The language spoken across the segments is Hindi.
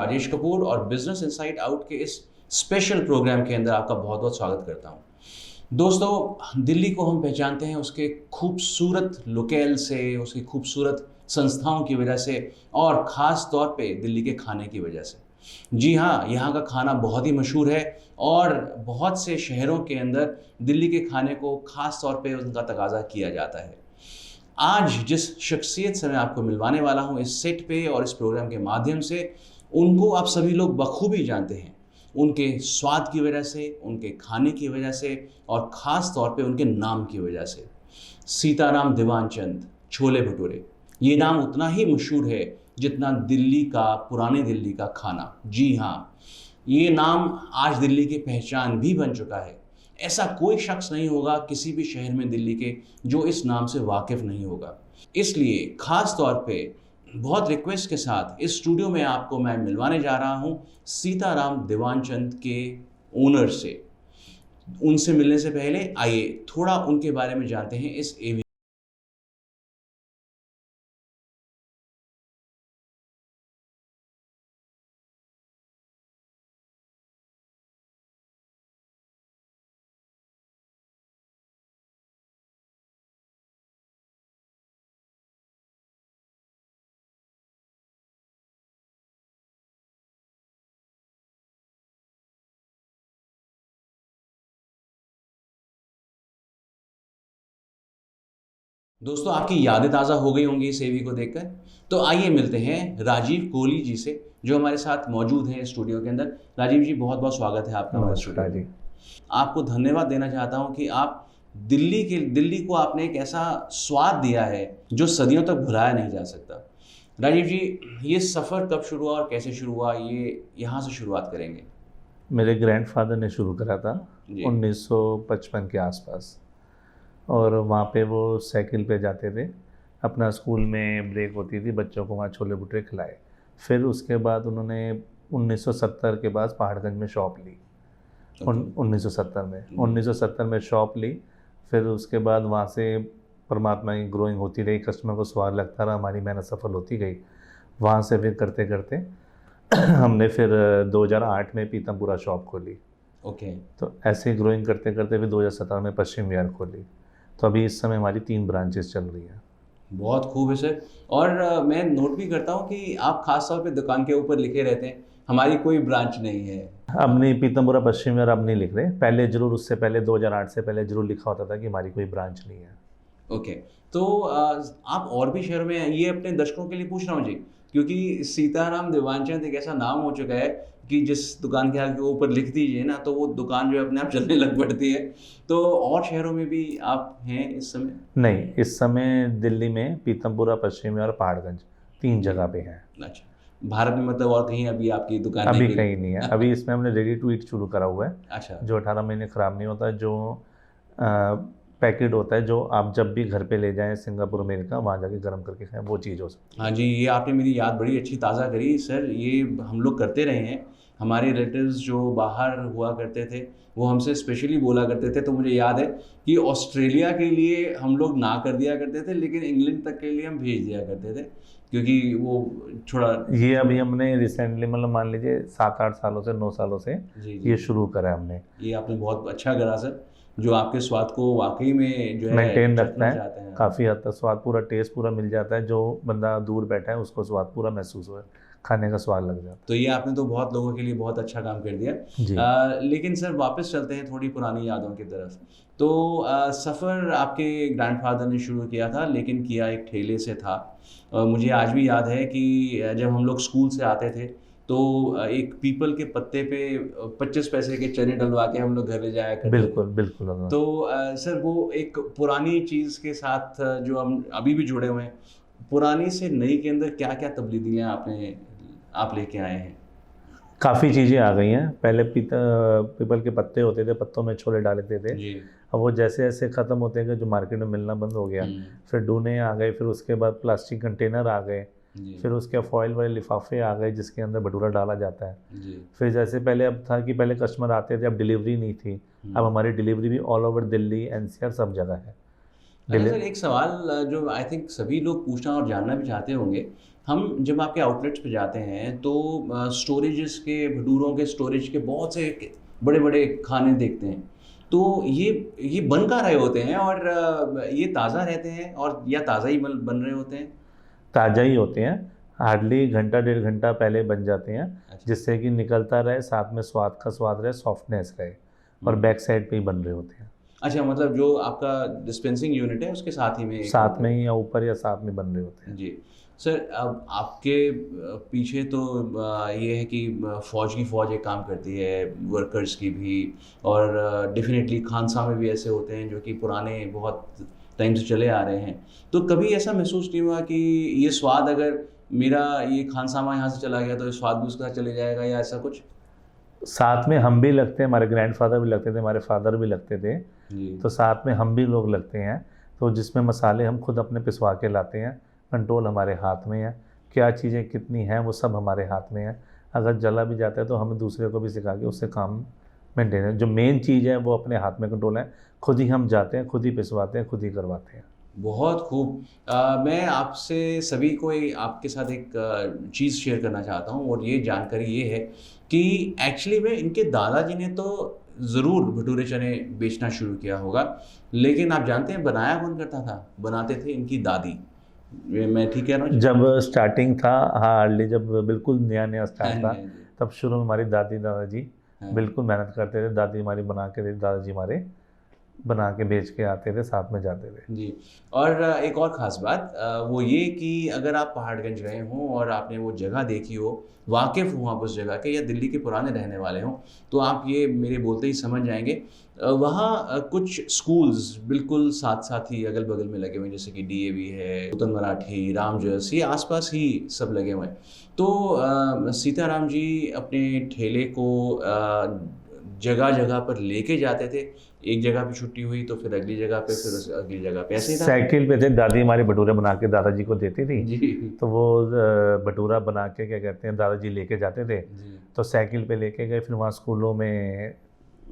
राजेश कपूर और बिजनेस इनसाइट आउट के इस स्पेशल प्रोग्राम के अंदर आपका बहुत बहुत स्वागत करता हूं। दोस्तों, दिल्ली को हम पहचानते हैं उसके खूबसूरत लोकेल से, उसकी खूबसूरत संस्थाओं की वजह से और ख़ास तौर पे दिल्ली के खाने की वजह से। जी हाँ, यहाँ का खाना बहुत ही मशहूर है और बहुत से शहरों के अंदर दिल्ली के खाने को ख़ास तौर पे उनका तकाज़ा किया जाता है। आज जिस शख्सियत से मैं आपको मिलवाने वाला हूँ इस सेट पे और इस प्रोग्राम के माध्यम से, उनको आप सभी लोग बखूबी जानते हैं। उनके स्वाद की वजह से, उनके खाने की वजह से और ख़ास तौर पे उनके नाम की वजह से। सीताराम दीवानचंद छोले भटूरे, ये नाम उतना ही मशहूर है जितना दिल्ली का, पुरानी दिल्ली का खाना। जी हाँ, ये नाम आज दिल्ली की पहचान भी बन चुका है। ऐसा कोई शख्स नहीं होगा किसी भी शहर में दिल्ली के जो इस नाम से वाकिफ़ नहीं होगा। इसलिए ख़ास तौर पे बहुत रिक्वेस्ट के साथ इस स्टूडियो में आपको मैं मिलवाने जा रहा हूँ सीताराम दीवानचंद के ओनर से। उनसे मिलने से पहले आइए थोड़ा उनके बारे में जानते हैं इस एवी। दोस्तों, आपकी यादें ताज़ा हो गई होंगी इस एवी को देखकर। तो आइए मिलते हैं राजीव कोहली जी से जो हमारे साथ मौजूद हैं स्टूडियो के अंदर। राजीव जी, बहुत बहुत स्वागत है आपका हमारे स्टूडियो नमस्कार जी। में। आपको धन्यवाद देना चाहता हूं कि आप दिल्ली को आपने एक ऐसा स्वाद दिया है जो सदियों तक भुलाया नहीं जा सकता। राजीव जी, ये सफ़र कब शुरू हुआ और कैसे शुरू हुआ, ये यहाँ से शुरुआत करेंगे। मेरे ग्रैंडफ़ादर ने शुरू करा था जी 1955 के आसपास, और वहाँ पे वो साइकिल पे जाते थे। अपना स्कूल में ब्रेक होती थी, बच्चों को वहाँ छोले भटूरे खिलाए। फिर उसके बाद उन्होंने 1970 के बाद पहाड़गंज में शॉप ली। 1970 में शॉप ली। फिर उसके बाद वहाँ से परमात्मा की ग्रोइंग होती रही, कस्टमर को स्वाद लगता रहा, हमारी मेहनत सफल होती गई। वहाँ से फिर करते करते हमने फिर 2008 में पीतमपुरा शॉप खोली। ओके। तो ऐसे ग्रोइंग करते करते फिर 2017 में पश्चिम विहार खोली। तो अभी इस समय हमारी 3 ब्रांचेस चल रही हैं। बहुत खूब है सर। और मैं नोट भी करता हूँ कि आप खास तौर पे दुकान के ऊपर लिखे रहते हैं हमारी कोई ब्रांच नहीं है। अब नहीं, पीतमपुरा पश्चिम विहार अब नहीं लिख रहे। पहले ज़रूर, उससे पहले 2008 से पहले ज़रूर लिखा होता था कि हमारी कोई ब्रांच नहीं है। ओके। तो आप और भी शहरों में, ये अपने दर्शकों के लिए पूछ रहा हूँ जी, क्योंकि सीताराम दीवानचंद एक ऐसा नाम हो चुका है कि जिस दुकान के आगे ऊपर लिख दीजिए ना तो वो दुकान जो है अपने आप चलने लग पड़ती है। तो और शहरों में भी आप हैं इस समय? नहीं, इस समय दिल्ली में पीतमपुरा, पश्चिम विहार और पहाड़गंज 3 जगह पे हैं। अच्छा, भारत में मतलब और कहीं अभी आपकी दुकान अभी नहीं कहीं नहीं है। अभी इसमें हमने रेडी टू ईट शुरू करा हुआ है, अच्छा। जो 18 महीने ख़राब नहीं होता, जो पैकेट होता है, जो आप जब भी घर पे ले जाएं सिंगापुर, अमेरिका, वहाँ जाके गर्म करके खाएं, वो चीज़ हो सकती है। हाँ जी, ये आपने मेरी याद बड़ी अच्छी ताज़ा करी सर। ये हम लोग करते रहे हैं। हमारे रिलेटिव्स जो बाहर हुआ करते थे वो हमसे स्पेशली बोला करते थे। तो मुझे याद है कि ऑस्ट्रेलिया के लिए हम लोग ना कर दिया करते थे, लेकिन इंग्लैंड तक के लिए हम भेज दिया करते थे क्योंकि वो थोड़ा। ये अभी हमने रिसेंटली, मतलब मान लीजिए 7-8 सालों से, 9 सालों से जी ये शुरू करा है हमने। ये आपने बहुत अच्छा करा सर, जो आपके स्वाद को वाकई में जो है मेंटेन रखता चखना है। चाहते हैं। काफ़ी हद तक स्वाद पूरा, टेस्ट पूरा मिल जाता है। जो बंदा दूर बैठा है उसको स्वाद पूरा महसूस हो, खाने का स्वाद लग जाता तो ये आपने तो बहुत लोगों के लिए बहुत अच्छा काम कर दिया। है जी। लेकिन सर वापस चलते हैं थोड़ी पुरानी यादों की तरफ। तो सफ़र आपके ग्रैंडफादर ने शुरू किया था, लेकिन किया एक ठेले से था। मुझे आज भी याद है कि जब हम लोग स्कूल से आते थे तो एक पीपल के पत्ते पे 25 पैसे के चने डलवा के हम लोग घर ले जाया करते थे। बिल्कुल बिल्कुल। तो सर वो एक पुरानी चीज़ के साथ जो हम अभी भी जुड़े हुए हैं, पुरानी से नई के अंदर क्या-क्या तब्दीलियाँ आप लेके आए हैं? काफ़ी चीज़ें आ गई हैं। पहले पीपल के पत्ते होते थे, पत्तों में छोले डालते थे। जी। अब वो जैसे जैसे ख़त्म होते गए, जो मार्केट में मिलना बंद हो गया। फिर डूने आ गए, फिर उसके बाद प्लास्टिक कंटेनर आ गए, जी। फिर उसके फॉइल वाले लिफाफे आ गए जिसके अंदर भटूरा डाला जाता है। जी। फिर जैसे पहले अब था कि पहले कस्टमर आते थे, अब डिलीवरी नहीं थी। अब हमारी डिलीवरी भी ऑल ओवर दिल्ली, एनसीआर सब जगह है। अच्छा सर, एक सवाल जो आई थिंक सभी लोग पूछना और जानना भी चाहते होंगे हम जब आपके आउटलेट्स पे जाते हैं तो स्टोरेजेस के, भटूरों के स्टोरेज के बहुत से बड़े बड़े खाने देखते हैं। तो ये बन कहाँ रहे होते हैं, और ये ताज़ा रहते हैं और या ताज़ा ही बन रहे होते हैं? ताज़ा ही होते हैं, हार्डली घंटा 1.5 घंटा पहले बन जाते हैं, अच्छा। जिससे कि निकलता रहे, साथ में स्वाद का स्वाद रहे, सॉफ्टनेस रहे, और बैक साइड पे ही बन रहे होते हैं। अच्छा, मतलब जो आपका डिस्पेंसिंग यूनिट है उसके साथ ही में एक साथ में ही या ऊपर या साथ में बन रहे होते हैं। जी। सर, अब आपके पीछे तो ये है कि फ़ौज की फ़ौज एक काम करती है, वर्कर्स की भी, और डेफ़िनेटली खानसा में भी ऐसे होते हैं जो कि पुराने बहुत टाइम से चले आ रहे हैं। तो कभी ऐसा महसूस नहीं हुआ कि ये स्वाद अगर मेरा ये खानसामा यहाँ से चला गया तो ये स्वाद भी उसके साथ चले जाएगा, या ऐसा कुछ? साथ में हम भी लगते हैं, हमारे ग्रैंडफादर भी लगते थे, हमारे फादर भी लगते थे, जी। तो साथ में हम भी लोग लगते हैं। तो जिसमें मसाले हम खुद अपने पिसवा के लाते हैं, कंट्रोल हमारे हाथ में है, क्या चीज़ें कितनी हैं वो सब हमारे हाथ में है। अगर जला भी जाता है तो हमें दूसरे को भी सिखा के उससे काम मेंटेन है। जो मेन चीज़ है वो अपने हाथ में कंट्रोल है, खुद ही हम जाते हैं, खुद ही पिसवाते हैं, खुद ही करवाते हैं। बहुत खूब। मैं आपसे सभी को आपके साथ एक चीज़ शेयर करना चाहता हूँ, और ये जानकारी ये है कि एक्चुअली में इनके दादाजी ने तो ज़रूर भटूरे चने बेचना शुरू किया होगा, लेकिन आप जानते हैं बनाया कौन करता था? बनाते थे इनकी दादी। मैं ठीक कह रहा हूँ जी? जब स्टार्टिंग था, हाँ, अर्ली जब बिल्कुल नया नया हाँ स्टार्ट जी, था, हाँ जी। तब शुरू में हमारी दादी दादाजी हाँ। बिल्कुल मेहनत करते थे। दादी हमारी बना के देती, दादाजी हमारे बना के बेच के आते थे, साथ में जाते थे। जी। और एक और ख़ास बात वो ये कि अगर आप पहाड़गंज गए हों और आपने वो जगह देखी हो, वाकिफ़ हो आप उस जगह के, या दिल्ली के पुराने रहने वाले हों, तो आप ये मेरे बोलते ही समझ जाएँगे। वहाँ कुछ स्कूल्स बिल्कुल साथ-साथ ही अगल-बगल में लगे हुए हैं, जैसे कि डीएवी है, नूतन मराठी, रामजस, ये आस-पास ही सब लगे हुए हैं। तो सीताराम जी अपने ठेले को जगह-जगह पर लेके जाते थे। एक जगह पे छुट्टी हुई तो फिर अगली जगह पे, फिर उस अगली जगह पे, ऐसे ही था? साइकिल पे थे, दादी हमारी भटूरे बना के दादाजी को देती थी, जी, तो वो भटूरा बना के क्या कहते हैं दादाजी लेके जाते थे। जी। तो साइकिल पे लेके गए, फिर वहाँ स्कूलों में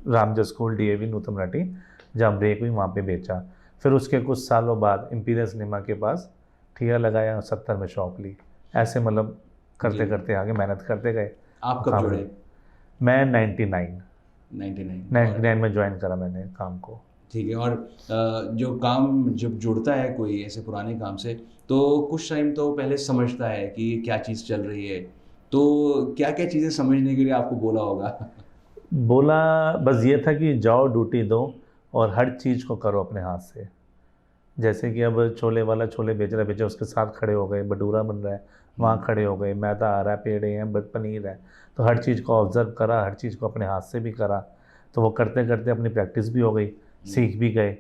रामजस स्कूल, डीएवी, नूतन मराठी, जहाँ ब्रेक हुई वहाँ पे बेचा। फिर उसके कुछ सालों बाद इम्पीरियल सिनेमा के पास ठिया लगाया, 70 में शॉप ली। ऐसे मतलब करते जी। करते आगे मेहनत करते गए। आप कब काम जुड़े? मैं 99 99 में ज्वाइन करा मैंने काम को। ठीक है। और जो काम जब जुड़ता है कोई ऐसे पुराने काम से, तो कुछ टाइम तो पहले समझता है कि ये क्या चीज़ चल रही है। तो क्या-क्या चीज़ें समझने के लिए आपको बोला होगा? बोला बस ये था कि जाओ ड्यूटी दो और हर चीज़ को करो अपने हाथ से। जैसे कि अब छोले वाला छोले बेच रहा है, बेचा, उसके साथ खड़े हो गए, भटूरा बन रहा है वहाँ खड़े हो गए, मैदा आ रहा है, पेड़े हैं, पनीर है, तो हर चीज़ को ऑब्ज़र्व करा, हर चीज़ को अपने हाथ से भी करा। तो वो करते करते अपनी प्रैक्टिस भी हो गई, सीख भी गए,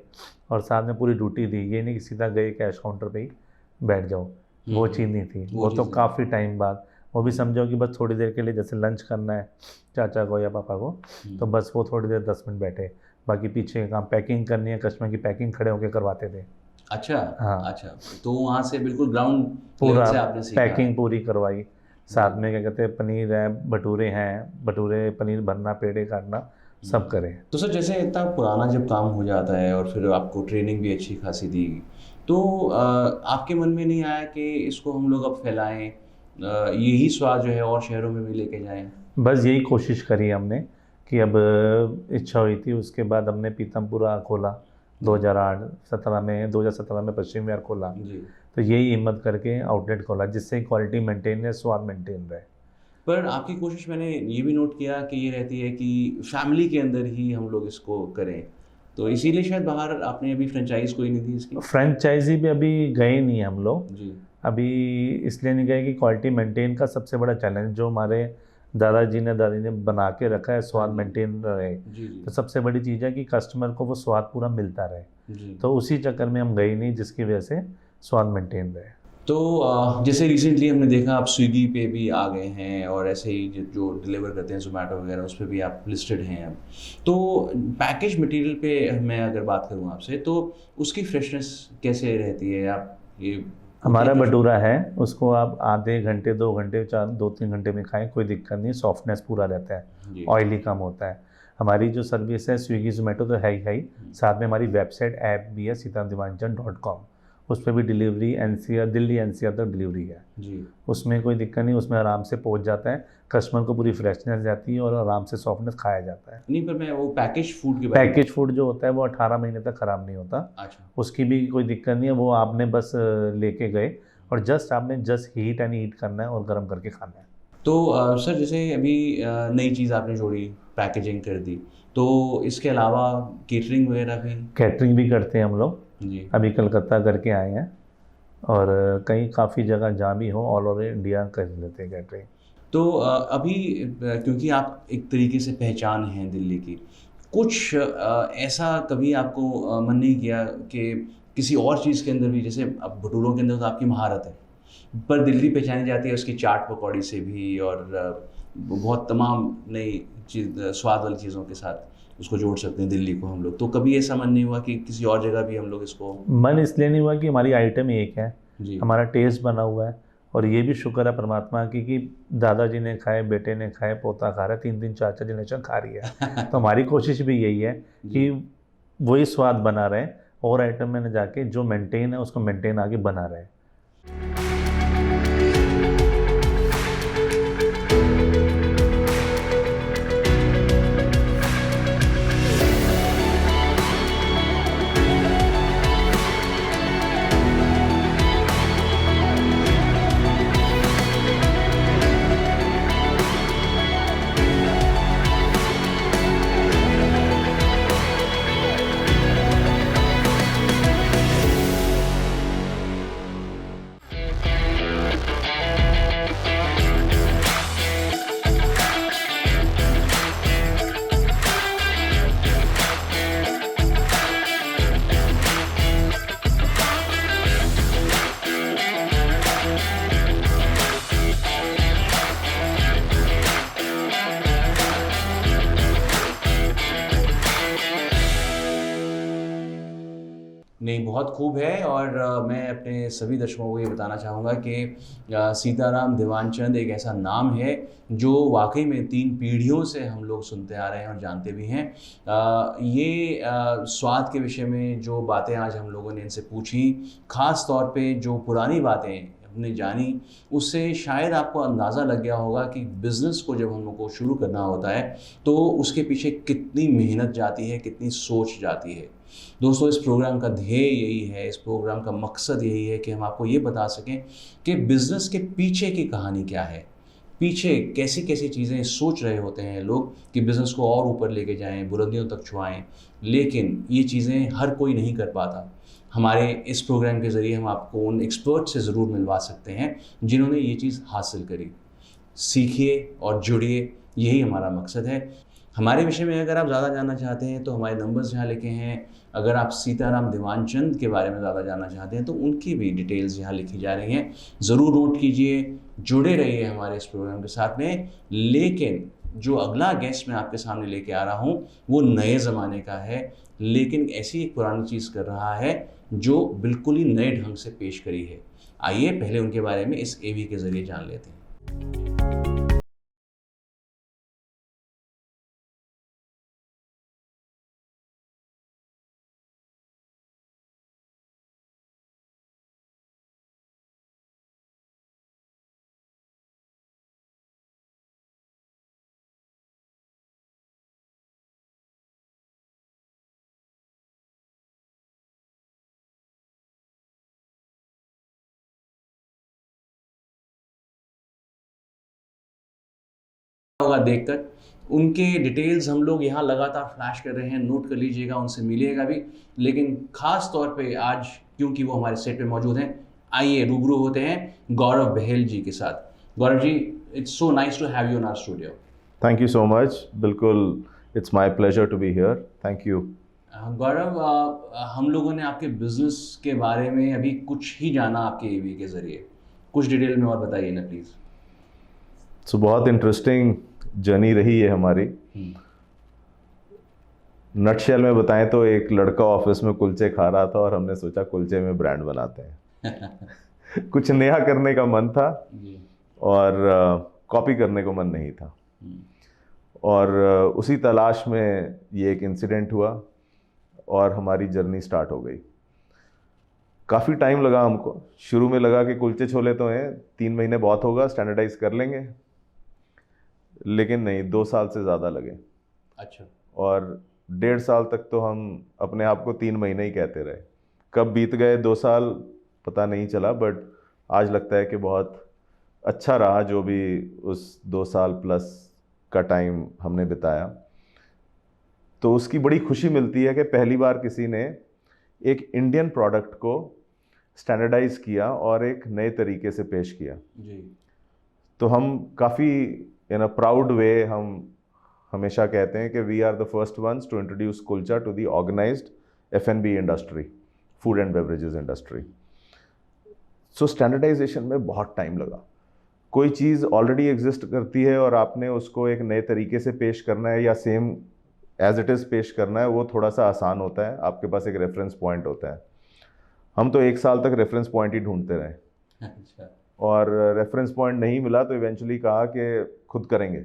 और साथ में पूरी ड्यूटी दी। ये नहीं कि सीधा गए कैश काउंटर पे ही बैठ जाओ, वो चीज़ नहीं थी। वो वो चीज़ तो नहीं। काफ़ी टाइम बाद, वो भी समझो कि बस थोड़ी देर के लिए, जैसे लंच करना है चाचा को या पापा को, तो बस वो थोड़ी देर 10 मिनट बैठे, बाकी पीछे का काम पैकिंग करनी है, कस्टमर की पैकिंग खड़े होकर करवाते थे। अच्छा, हाँ, अच्छा। तो वहाँ से बिल्कुल ग्राउंड लेवल पूरा से आपने सीखा। पैकिंग पूरी करवाई, साथ में क्या कहते हैं पनीर है, भटूरे हैं, भटूरे पनीर भरना, पेड़े काटना, सब करे। तो सर, जैसे इतना पुराना जब काम हो जाता है और फिर आपको ट्रेनिंग भी अच्छी खासी दी, तो आपके मन में नहीं आया कि इसको हम लोग अब फैलाएं, यही स्वाद जो है और शहरों में भी लेके जाएं? बस यही कोशिश करी हमने कि अब इच्छा हुई थी, उसके बाद हमने पीतमपुरा खोला 2017 में पश्चिम विहार खोला। जी। तो यही हिम्मत करके आउटलेट खोला, जिससे क्वालिटी मेंटेन रहे, स्वाद मेंटेन रहे। पर आपकी कोशिश मैंने ये भी नोट किया कि ये रहती है कि फैमिली के अंदर ही हम लोग इसको करें, तो इसीलिए शायद बाहर आपने अभी फ्रेंचाइज कोई नहीं दी इसकी? फ्रेंचाइजी भी अभी गए नहीं हम लोग, जी। अभी इसलिए नहीं गए कि क्वालिटी मेंटेन का सबसे बड़ा चैलेंज जो हमारे दादाजी ने दादी ने बना के रखा है, स्वाद मेंटेन रहे। जी, जी। तो सबसे बड़ी चीज़ है कि कस्टमर को वो स्वाद पूरा मिलता रहे, जी। तो उसी चक्कर में हम गए नहीं, जिसकी वजह से स्वाद मेंटेन रहे। तो जैसे रिसेंटली हमने देखा आप स्विगी पे भी आ गए हैं, और ऐसे ही जो डिलीवर करते हैं ज़ोमैटो वगैरह, उस पे भी आप लिस्टेड हैं अब। तो पैकेज मटेरियल पे मैं अगर बात करूँ आपसे, तो उसकी फ्रेशनेस कैसे रहती है? आप ये हमारा भटूरा है, उसको आप आधे घंटे 2 घंटे 2-3 घंटे में खाएं, कोई दिक्कत नहीं, सॉफ्टनेस पूरा रहता है, जी। ऑयली कम होता है। हमारी जो सर्विस है स्विगी ज़ोमैटो तो है ही, साथ में हमारी वेबसाइट ऐप भी है, sitamdivanchand.com, उस पर भी डिलीवरी एनसीआर, दिल्ली एनसीआर तक डिलीवरी है जी। उसमें कोई दिक्कत नहीं, उसमें आराम से पहुंच जाता है, कस्टमर को पूरी फ्रेशनेस जाती है और आराम से सॉफ्टनेस खाया जाता है। नहीं, पर मैं वो पैकेज फूड के बारे में। पैकेज फूड जो होता है वो 18 महीने तक ख़राब नहीं होता, अच्छा। उसकी भी कोई दिक्कत नहीं है, वो आपने बस लेके गए और आपने जस्ट हीट एंड ईट करना है और गर्म करके खाना है। तो सर, जैसे अभी नई चीज़ आपने जोड़ी, पैकेजिंग कर दी, तो इसके अलावा केटरिंग वगैरह भी? कैटरिंग भी करते हैं हम लोग, जी। अभी कलकत्ता करके आए हैं और कहीं काफ़ी जगह जहाँ भी हो ऑल ओवर इंडिया कर लेते हैं कैटरिंग। तो अभी क्योंकि आप एक तरीके से पहचान हैं दिल्ली की, कुछ ऐसा कभी आपको मन नहीं किया कि किसी और चीज़ के अंदर भी, जैसे अब भटूरों के अंदर तो आपकी महारत है, पर दिल्ली पहचानी जाती है उसकी चाट पकौड़ी से भी, और बहुत तमाम नई चीज़, स्वाद वाली चीज़ों के साथ उसको जोड़ सकते हैं दिल्ली को हम लोग। तो कभी ऐसा मन नहीं हुआ कि किसी और जगह भी हम लोग इसको? मन इसलिए नहीं हुआ कि हमारी आइटम एक है, जी। हमारा टेस्ट बना हुआ है, और ये भी शुक्र है परमात्मा की कि दादाजी ने खाए, बेटे ने खाए, पोता खा रहा है, 3 4 जनरेशन खा रही है। तो हमारी कोशिश भी यही है कि वही स्वाद बना रहे और आइटम में जाके जो मेंटेन है उसको मेंटेन आगे बना रहे। नहीं, बहुत खूब है। और मैं अपने सभी दर्शकों को ये बताना चाहूँगा कि सीताराम देवानचंद एक ऐसा नाम है जो वाकई में 3 पीढ़ियों से हम लोग सुनते आ रहे हैं और जानते भी हैं। ये स्वाद के विषय में जो बातें आज हम लोगों ने इनसे पूछी, ख़ास तौर पे जो पुरानी बातें हमने जानी, उससे शायद आपको अंदाज़ा लग गया होगा कि बिज़नेस को जब हम लोग को शुरू करना होता है तो उसके पीछे कितनी मेहनत जाती है, कितनी सोच जाती है। दोस्तों, इस प्रोग्राम का ध्येय यही है, इस प्रोग्राम का मकसद यही है कि हम आपको ये बता सकें कि बिज़नेस के पीछे की कहानी क्या है, पीछे कैसी कैसी चीज़ें सोच रहे होते हैं लोग कि बिज़नेस को और ऊपर लेके जाएं, बुलंदियों तक छुआएं, लेकिन ये चीज़ें हर कोई नहीं कर पाता। हमारे इस प्रोग्राम के ज़रिए हम आपको उन एक्सपर्ट से ज़रूर मिलवा सकते हैं जिन्होंने ये चीज़ हासिल करी। सीखिए और जुड़िए, यही हमारा मकसद है। हमारे विषय में अगर आप ज़्यादा जानना चाहते हैं तो हमारे नंबर्स यहाँ लिखे हैं। अगर आप सीताराम देवानचंद के बारे में ज़्यादा जानना चाहते हैं तो उनकी भी डिटेल्स यहाँ लिखी जा रही हैं, ज़रूर नोट कीजिए, जुड़े रहिए हमारे इस प्रोग्राम के साथ में। लेकिन जो अगला गेस्ट मैं आपके सामने लेके आ रहा हूँ वो नए ज़माने का है, लेकिन ऐसी एक पुरानी चीज़ कर रहा है जो बिल्कुल ही नए ढंग से पेश करी है। आइए पहले उनके बारे में इस एवी के ज़रिए जान लेते हैं। होगा देखकर, उनके डिटेल्स हम लोग यहाँ लगातार फ्लैश कर रहे हैं, नोट कर लीजिएगा, उनसे मिलिएगा भी। लेकिन ख़ास तौर पे आज क्योंकि वो हमारे सेट पे मौजूद हैं, आइए रूबरू होते हैं गौरव बहेल जी के साथ। Gaurav ji, it's so nice to have you in our studio. Thank you so much. बिल्कुल, it's my pleasure to be here. Thank you. Gaurav, हम लोगों ने आपके बिजनेस के बारे में अभी कुछ ही जाना आपके एवी के ज़रिए, कुछ डिटेल में और बताइए ना प्लीज़। सो बहुत इंटरेस्टिंग जर्नी रही है हमारी। नटशेल में बताएं तो एक लड़का ऑफिस में कुलचे खा रहा था और हमने सोचा कुलचे में ब्रांड बनाते हैं। कुछ नया करने का मन था और कॉपी करने को मन नहीं था। और उसी तलाश में ये एक इंसिडेंट हुआ और हमारी जर्नी स्टार्ट हो गई। काफ़ी टाइम लगा हमको। शुरू में लगा कि कुलचे छोले तो हैं, 3 महीने बहुत होगा, स्टैंडर्डाइज कर लेंगे, लेकिन नहीं, 2 साल से ज़्यादा लगे। अच्छा। और 1.5 साल तक तो हम अपने आप को 3 महीने ही कहते रहे। कब बीत गए 2 साल पता नहीं चला, बट आज लगता है कि बहुत अच्छा रहा जो भी उस 2 साल प्लस का टाइम हमने बिताया। तो उसकी बड़ी खुशी मिलती है कि पहली बार किसी ने एक इंडियन प्रोडक्ट को स्टैंडर्डाइज किया और एक नए तरीके से पेश किया। जी। तो हम काफ़ी इन अ प्राउड वे हम हमेशा कहते हैं कि we are the first ones to introduce kulcha to the organised F&B industry, food and beverages industry. So standardisation में बहुत टाइम लगा। कोई चीज़ ऑलरेडी एग्जिस्ट करती है और आपने उसको एक नए तरीके से पेश करना है या सेम एज इट इज़ पेश करना है, वो थोड़ा सा आसान होता है, आपके पास एक रेफरेंस पॉइंट होता है। हम तो 1 साल तक रेफरेंस पॉइंट ही ढूंढते रहे। अच्छा। और रेफरेंस पॉइंट नहीं मिला तो इवेंचुअली कहा कि खुद करेंगे,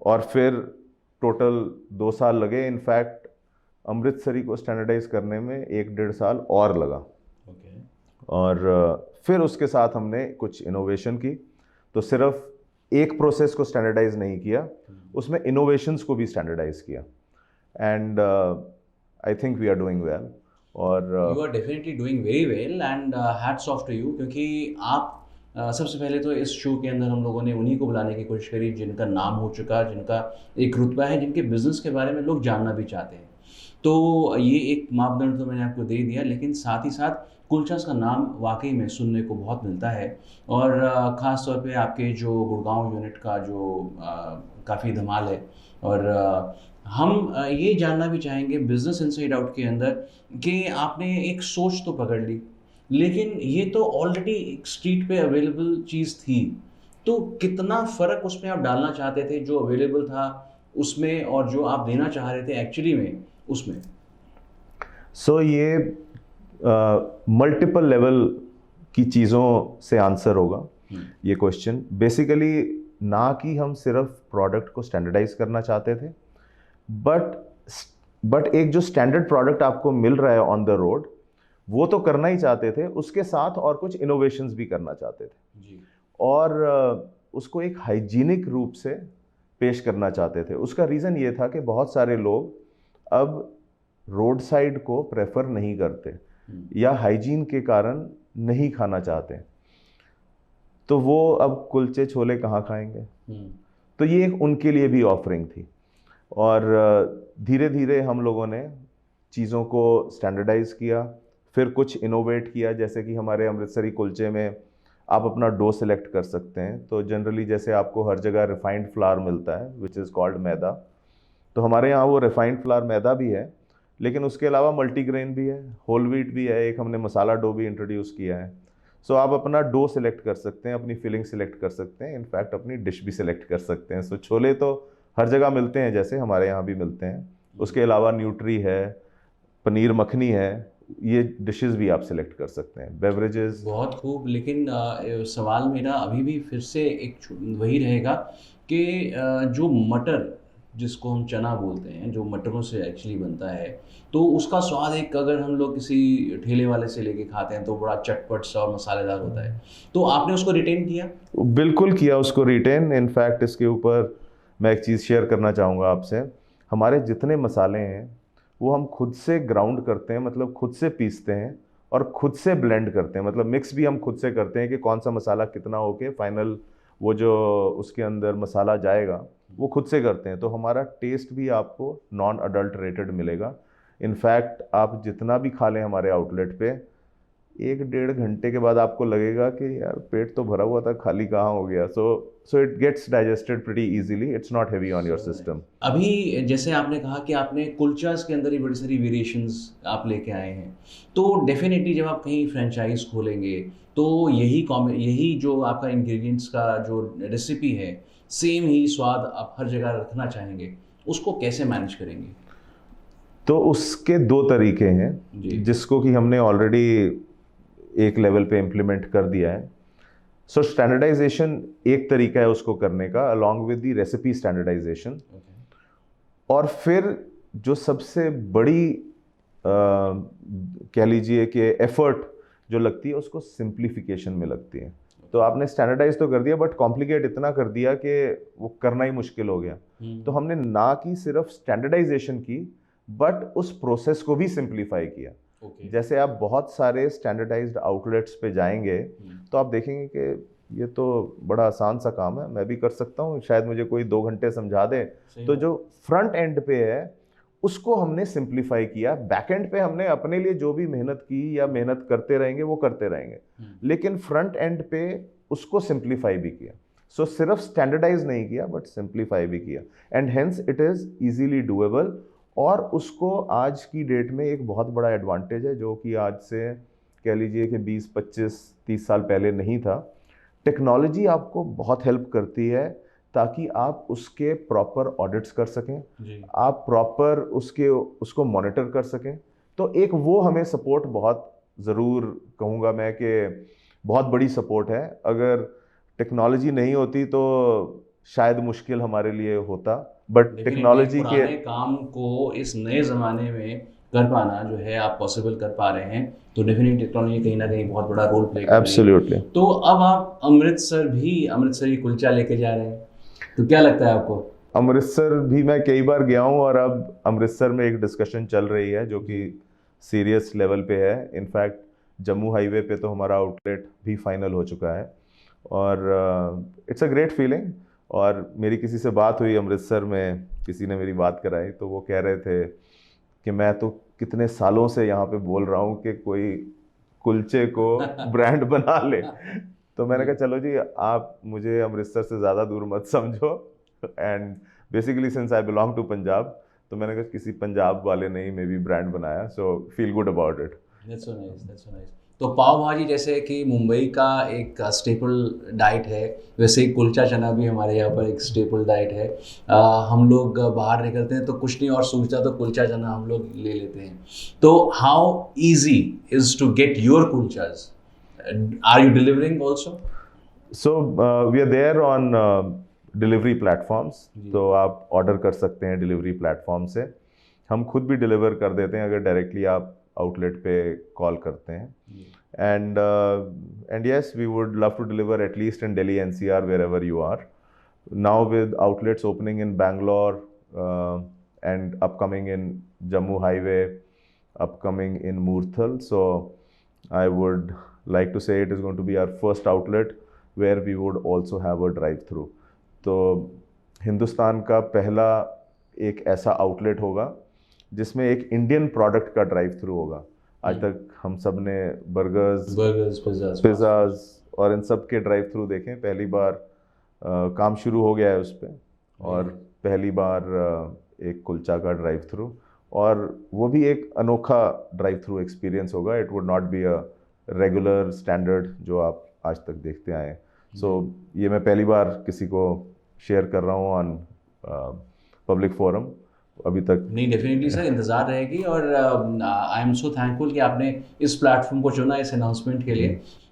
और फिर टोटल 2 साल लगे। इनफैक्ट अमृतसरी को स्टैंडर्डाइज करने में 1-1.5 साल और लगा। ओके। और फिर उसके साथ हमने कुछ इनोवेशन की। तो सिर्फ एक प्रोसेस को स्टैंडर्डाइज नहीं किया, उसमें इनोवेशंस को भी स्टैंडर्डाइज किया। And I think we are doing well. और you are definitely doing very well and hats off to you, क्योंकि आप सबसे पहले तो इस शो के अंदर हम लोगों ने उन्हीं को बुलाने की कोशिश करी जिनका नाम हो चुका, जिनका एक रुतबा है, जिनके बिजनेस के बारे में लोग जानना भी चाहते हैं। तो ये एक मापदंड तो मैंने आपको दे दिया, लेकिन साथ ही साथ कुलचास का नाम वाकई में सुनने को बहुत मिलता है। और ख़ास तौर पे आपके जो गुड़गांव यूनिट का जो काफ़ी धमाल है। और हम ये जानना भी चाहेंगे बिजनेस इनसाइड आउट के अंदर कि आपने एक सोच तो पकड़ ली, लेकिन ये तो ऑलरेडी एक स्ट्रीट पे अवेलेबल चीज़ थी, तो कितना फ़र्क उसमें आप डालना चाहते थे जो अवेलेबल था उसमें और जो आप देना चाह रहे थे एक्चुअली में उसमें? सो ये मल्टीपल लेवल की चीज़ों से आंसर होगा ये क्वेश्चन। बेसिकली ना कि हम सिर्फ प्रोडक्ट को स्टैंडर्डाइज करना चाहते थे, बट एक जो स्टैंडर्ड प्रोडक्ट आपको मिल रहा है ऑन द रोड, वो तो करना ही चाहते थे, उसके साथ और कुछ इनोवेशंस भी करना चाहते थे जी। और उसको एक हाइजीनिक रूप से पेश करना चाहते थे। उसका रीज़न ये था कि बहुत सारे लोग अब रोड साइड को प्रेफर नहीं करते या हाइजीन के कारण नहीं खाना चाहते, तो वो अब कुलचे छोले कहाँ खाएंगे। तो ये एक उनके लिए भी ऑफरिंग थी। और धीरे धीरे हम लोगों ने चीज़ों को स्टैंडर्डाइज किया, फिर कुछ इनोवेट किया। जैसे कि हमारे अमृतसरी कुलचे में आप अपना डो सिलेक्ट कर सकते हैं। तो जनरली जैसे आपको हर जगह रिफाइंड फ्लावर मिलता है विच इज़ कॉल्ड मैदा, तो हमारे यहाँ वो रिफाइंड फ्लावर मैदा भी है, लेकिन उसके अलावा मल्टीग्रेन भी है, होल व्हीट भी है, एक हमने मसाला डो भी इंट्रोड्यूस किया है। सो आप अपना डो सिलेक्ट कर सकते हैं, अपनी फिलिंग सिलेक्ट कर सकते हैं, इनफैक्ट अपनी डिश भी सिलेक्ट कर सकते हैं। सो छोले तो हर जगह मिलते हैं, जैसे हमारे यहाँ भी मिलते हैं। उसके अलावा न्यूट्री है, पनीर मखनी है, ये डिशेस भी आप सिलेक्ट कर सकते हैं। बेवरेजेस बहुत खूब। लेकिन सवाल मेरा अभी भी फिर से एक वही रहेगा कि जो मटर, जिसको हम चना बोलते हैं, जो मटरों से एक्चुअली बनता है, तो उसका स्वाद एक अगर हम लोग किसी ठेले वाले से लेके खाते हैं तो बड़ा चटपट सा और मसालेदार होता है। तो आपने उसको रिटेन किया? बिल्कुल किया उसको रिटेन। इनफैक्ट इसके ऊपर मैं एक चीज़ शेयर करना चाहूँगा आपसे। हमारे जितने मसाले हैं वो हम खुद से ग्राउंड करते हैं, मतलब खुद से पीसते हैं और खुद से ब्लेंड करते हैं। मतलब मिक्स भी हम खुद से करते हैं कि कौन सा मसाला कितना होके फाइनल वो जो उसके अंदर मसाला जाएगा वो खुद से करते हैं। तो हमारा टेस्ट भी आपको नॉन अडल्टरेटेड मिलेगा। इनफैक्ट आप जितना भी खा लें हमारे आउटलेट पे, 1-1.5 घंटे के बाद आपको लगेगा कि यार पेट तो भरा हुआ था, खाली कहाँ हो गया। So it gets digested pretty easily, it's not heavy on your system. अभी जैसे आपने कहा कि आपने कुलचास के अंदर ही बड़ी सारी वेरिएशंस आप लेके आए हैं, तो डेफिनेटली जब आप कहीं फ्रेंचाइज खोलेंगे तो यही जो आपका इंग्रेडिएंट्स का जो रेसिपी है, सेम ही स्वाद आप हर जगह रखना चाहेंगे, उसको कैसे मैनेज करेंगे? तो उसके 2 तरीके हैं जिसको कि हमने ऑलरेडी एक लेवल पे इम्प्लीमेंट कर दिया है। सो स्टैंडर्डाइजेशन एक तरीका है उसको करने का, along with the recipe standardisation. और फिर जो सबसे बड़ी कह लीजिए कि एफर्ट जो लगती है उसको सिंप्लीफिकेशन में लगती है। तो आपने स्टैंडर्डाइज तो कर दिया बट कॉम्प्लिकेट इतना कर दिया कि वो करना ही मुश्किल हो गया। तो हमने ना कि सिर्फ स्टैंडर्डाइजेशन की बट उस प्रोसेस को भी सिंप्लीफाई किया। जैसे आप बहुत सारे स्टैंडर्डाइज्ड आउटलेट्स पे जाएंगे तो आप देखेंगे कि ये तो बड़ा आसान सा काम है, मैं भी कर सकता हूँ, शायद मुझे कोई 2 घंटे समझा दे। तो जो फ्रंट एंड पे है उसको हमने सिंप्लीफाई किया। बैक एंड पे हमने अपने लिए जो भी मेहनत की या मेहनत करते रहेंगे वो करते रहेंगे, लेकिन फ्रंट एंड पे उसको सिंप्लीफाई भी किया। सो सिर्फ स्टैंडर्डाइज नहीं किया बट सिंप्लीफाई भी किया, and hence it is easily doable. और उसको आज की डेट में एक बहुत बड़ा एडवांटेज है जो कि आज से कह लीजिए कि 20, 25, 30 साल पहले नहीं था। टेक्नोलॉजी आपको बहुत हेल्प करती है ताकि आप उसके प्रॉपर ऑडिट्स कर सकें, आप प्रॉपर उसको मॉनिटर कर सकें। तो एक वो हमें सपोर्ट बहुत ज़रूर कहूँगा मैं कि बहुत बड़ी सपोर्ट है। अगर टेक्नोलॉजी नहीं होती तो शायद मुश्किल हमारे लिए होता, बट टेक्नोलॉजी के काम को इस नए ज़माने में कर पाना जो है आप पॉसिबल कर पा रहे हैं, तो डेफिनेटली टेक्नोलॉजी कहीं ना कहीं बहुत बड़ा रोल प्ले कर रही है। एब्सोल्युटली। तो अब आप अमृतसरी कुलचा लेके जा रहे हैं, तो क्या लगता है आपको? अमृतसर भी मैं कई बार गया हूँ और अब अमृतसर में एक डिस्कशन चल रही है जो कि सीरियस लेवल पे है। इनफैक्ट जम्मू हाईवे पे तो हमारा आउटलेट भी फाइनल हो चुका है और इट्स अ ग्रेट फीलिंग। और मेरी किसी से बात हुई अमृतसर में, किसी ने मेरी बात कराई, तो वो कह रहे थे कि मैं तो कितने सालों से यहाँ पे बोल रहा हूँ कि कोई कुलचे को ब्रांड बना ले। तो मैंने कहा चलो जी, आप मुझे अमृतसर से ज़्यादा दूर मत समझो, and basically since I belong to Punjab, तो मैंने कहा किसी पंजाब वाले ने ही मे बी ब्रांड बनाया, so feel good about it. That's so nice, that's so nice. तो पाव भाजी जैसे कि मुंबई का एक स्टेपल डाइट है, वैसे ही कुलचा चना भी हमारे यहाँ पर एक स्टेपल डाइट है। हम लोग बाहर निकलते हैं तो कुछ नहीं और सूझता तो कुलचा चना हम लोग ले लेते हैं। तो how easy is to get your kulchas? Are you delivering also? So we are there on delivery platforms, तो आप ऑर्डर कर सकते हैं डिलीवरी प्लेटफॉर्म से। हम खुद भी डिलीवर कर देते हैं अगर डायरेक्टली आप आउटलेट पे कॉल करते हैं। And yes, we would love to deliver at least in Delhi NCR wherever you are. Now with outlets opening in Bangalore and upcoming in Jammu Highway, upcoming in Murthal, so I would like to say it is going to be our first outlet where we would also have a drive-through. तो हिंदुस्तान का पहला एक ऐसा आउटलेट होगा जिसमें एक इंडियन प्रोडक्ट का ड्राइव थ्रू होगा। आज तक हम सब ने बर्गर्स, पिज़्ज़ाज़ और इन सब के ड्राइव थ्रू देखें, पहली बार काम शुरू हो गया है उस पर, और पहली बार एक कुलचा का ड्राइव थ्रू, और वो भी एक अनोखा ड्राइव थ्रू एक्सपीरियंस होगा। It would not be a regular standard जो आप आज तक देखते आए हैं। सो ये मैं पहली बार किसी को शेयर कर रहा हूँ ऑन पब्लिक फोरम, अभी तक नहीं। डेफिनेटली सर, इंतज़ार रहेगी, और आई एम सो थैंकफुल कि आपने इस प्लेटफॉर्म को चुना इस अनाउंसमेंट के लिए।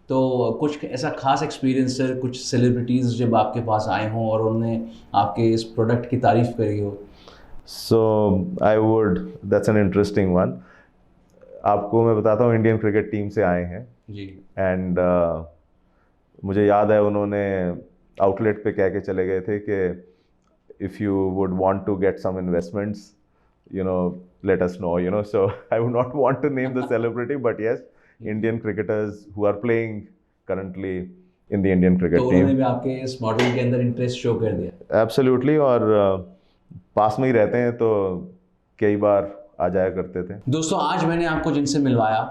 तो कुछ ऐसा खास एक्सपीरियंस सर, कुछ सेलिब्रिटीज़ जब आपके पास आए हों और उन्होंने आपके इस प्रोडक्ट की तारीफ़ करी हो? So I would, that's an interesting one. आपको मैं बताता हूँ, इंडियन क्रिकेट टीम से आए हैं जी, एंड मुझे याद है उन्होंने आउटलेट पे कह के चले गए थे कि if you would want to get some investments, let us know, so I would not want to name the celebrity, but yes, Indian cricketers who are playing currently in the Indian cricket team. तो उन्होंने भी आपके इस मॉडल के अंदर इंटरेस्ट शो कर दिया? Absolutely, और पास में ही रहते हैं तो कई बार आ जाया करते थे। दोस्तों, आज मैंने आपको जिनसे मिलवाया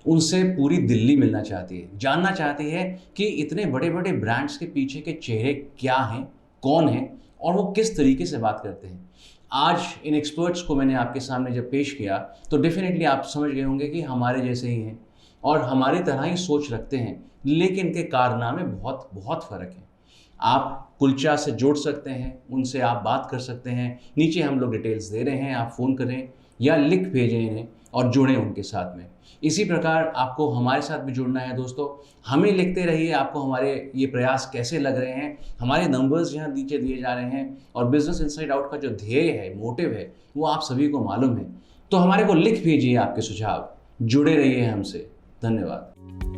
उनसे पूरी दिल्ली मिलना चाहती है, जानना चाहती है कि इतने बड़े बड़े ब्रांड्स के पीछे के चेहरे क्या हैं, कौन हैं, और वो किस तरीके से बात करते हैं। आज इन एक्सपर्ट्स को मैंने आपके सामने जब पेश किया तो डेफिनेटली आप समझ गए होंगे कि हमारे जैसे ही हैं और हमारी तरह ही सोच रखते हैं, लेकिन इनके कारनामे बहुत बहुत फ़र्क है। आप कुलचा से जोड़ सकते हैं, उनसे आप बात कर सकते हैं। नीचे हम लोग डिटेल्स दे रहे हैं, आप फ़ोन करें या लिख भेजें इन्हें और जुड़ें उनके साथ में। इसी प्रकार आपको हमारे साथ भी जुड़ना है दोस्तों। हमें लिखते रहिए आपको हमारे ये प्रयास कैसे लग रहे हैं। हमारे नंबर्स यहाँ नीचे दिए जा रहे हैं, और बिजनेस इनसाइड आउट का जो ध्येय है, मोटिव है, वो आप सभी को मालूम है तो हमारे को लिख भेजिए आपके सुझाव। जुड़े रहिए हमसे। धन्यवाद।